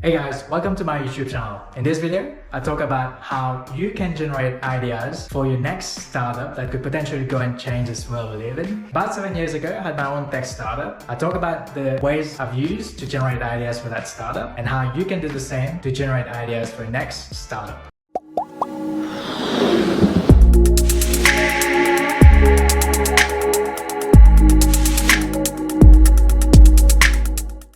Hey guys, welcome to my YouTube channel. In this video, I talk about how you can generate ideas for your next startup that could potentially go and change this world we live in. About 7 years ago, I had my own tech startup. I talk about the ways I've used to generate ideas for that startup and how you can do the same to generate ideas for your next startup.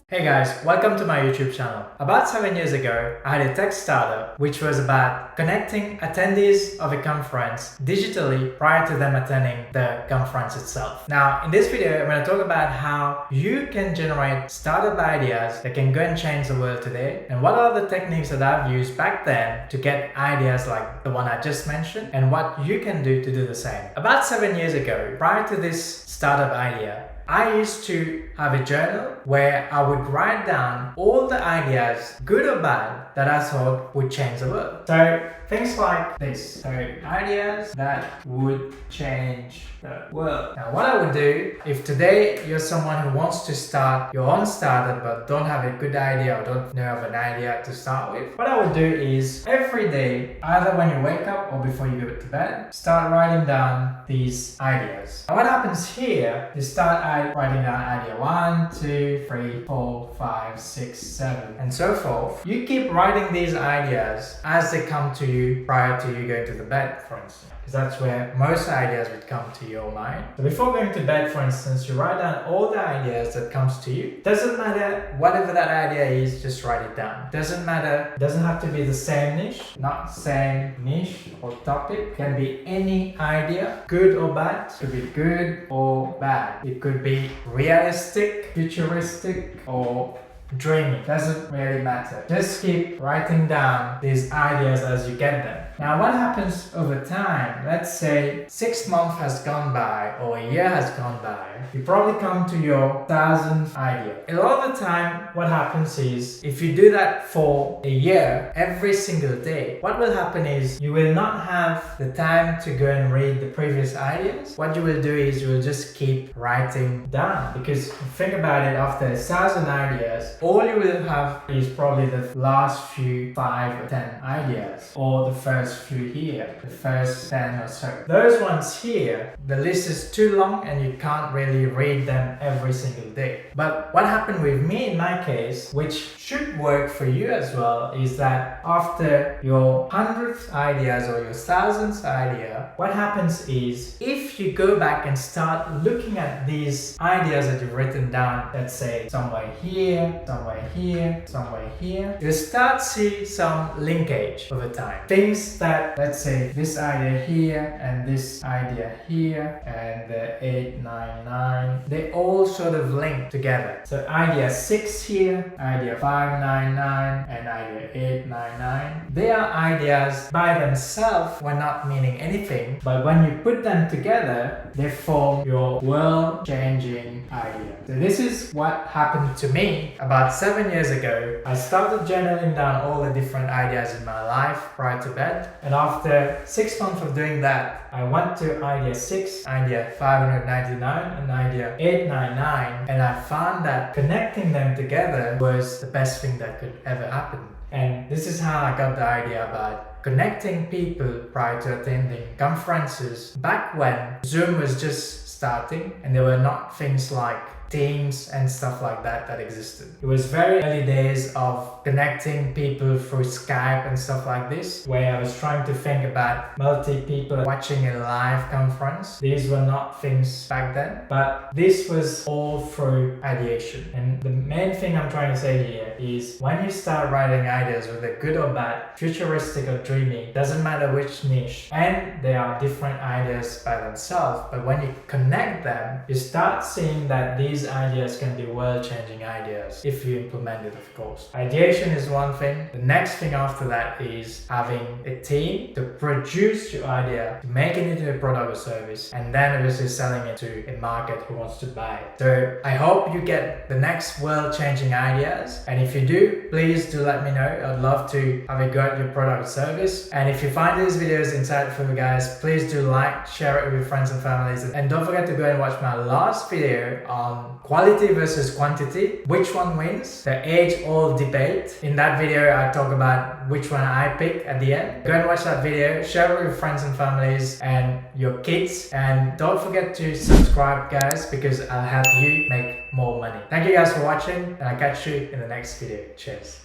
Hey guys, welcome to my YouTube channel. About 7 years ago, I had a tech startup which was about connecting attendees of a conference digitally prior to them attending the conference itself. Now, in this video, I'm going to talk about how you can generate startup ideas that can go and change the world today, and what are the techniques that I've used back then to get ideas like the one I just mentioned, and what you can do to do the same. About 7 years ago, prior to this startup idea, I used to have a journal where I would write down all the ideas, good or bad, that I thought would change the world. So things like this. So ideas that would change the world. Now what I would do, if today you're someone who wants to start your own startup but don't have a good idea or don't know of an idea to start with, what I would do is every day, either when you wake up or before you go to bed, start writing down these ideas. And what happens here is start writing down idea 1, 2, 3, 4, 5, 6, 7, and so forth. You keep writing these ideas as they come to you prior to you going to the bed, for instance, because that's where most ideas would come to your mind. So before going to bed, for instance, you write down all the ideas that comes to you. Doesn't matter whatever that idea is, just write it down. Doesn't matter, doesn't have to be the same niche, not same niche or topic. Can be any idea, good or bad. It could be good or bad. It could be realistic, futuristic, or dreamy. Doesn't really matter. Just keep writing down these ideas as you get them. Now what happens over time? Let's say 6 months has gone by or a year has gone by. You probably come to your 1000th idea. A lot of the time what happens is if you do that for a year every single day, what will happen is you will not have the time to go and read the previous ideas. What you will do is you will just keep writing down, because think about it, after 1000 ideas, all you will have is probably the last few 5 or 10 ideas, or the first few here, the first 10 or so. Those ones here, the list is too long and you can't really read them every single day. But what happened with me in my case, which should work for you as well, is that after your 100th ideas or your 1000th idea, what happens is if you go back and start looking at these ideas that you've written down, let's say somewhere here, somewhere here, somewhere here, you'll start see some linkage over time. Things that, let's say this idea here and this idea here and the 899, they all sort of link together. So idea 6 here, idea 599 and idea 899, they are ideas by themselves were not meaning anything, but when you put them together, they form your world-changing idea. So this is what happened to me about 7 years ago. I started journaling down all the different ideas in my life prior to bed, and after 6 months of doing that, I went to idea 6, idea 599 and idea 899, and I found that connecting them together was the best thing that could ever happen. And this is how I got the idea about connecting people prior to attending conferences back when Zoom was just starting and there were not things like Teams and stuff like that that existed. It was very early days of connecting people through Skype and stuff like this, where I was trying to think about multi-people watching a live conference. These were not things back then, but this was all through ideation. And the main thing I'm trying to say here is when you start writing ideas, whether good or bad, futuristic or dreamy, doesn't matter which niche, and they are different ideas by themselves, but when you connect them, you start seeing that these ideas can be world-changing ideas if you implement it, of course. Ideation is one thing. The next thing after that is having a team to produce your idea, to make it into a product or service, and then obviously selling it to a market who wants to buy it. So I hope you get the next world-changing ideas, and if you do, please do let me know. I'd love to have a go at your product or service. And if you find these videos insightful, guys, please do like, share it with your friends and families, and don't forget to go and watch my last video on on quality versus quantity, which one wins, the age-old debate. In that video, I talk about which one I pick at the end. Go and watch that video, share it with your friends and families and your kids, and don't forget to subscribe, guys, because I'll help you make more money. Thank you guys for watching, and I'll catch you in the next video. Cheers.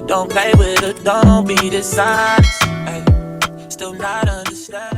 Don't play with it, don't be dishonest. Ay, still not understand.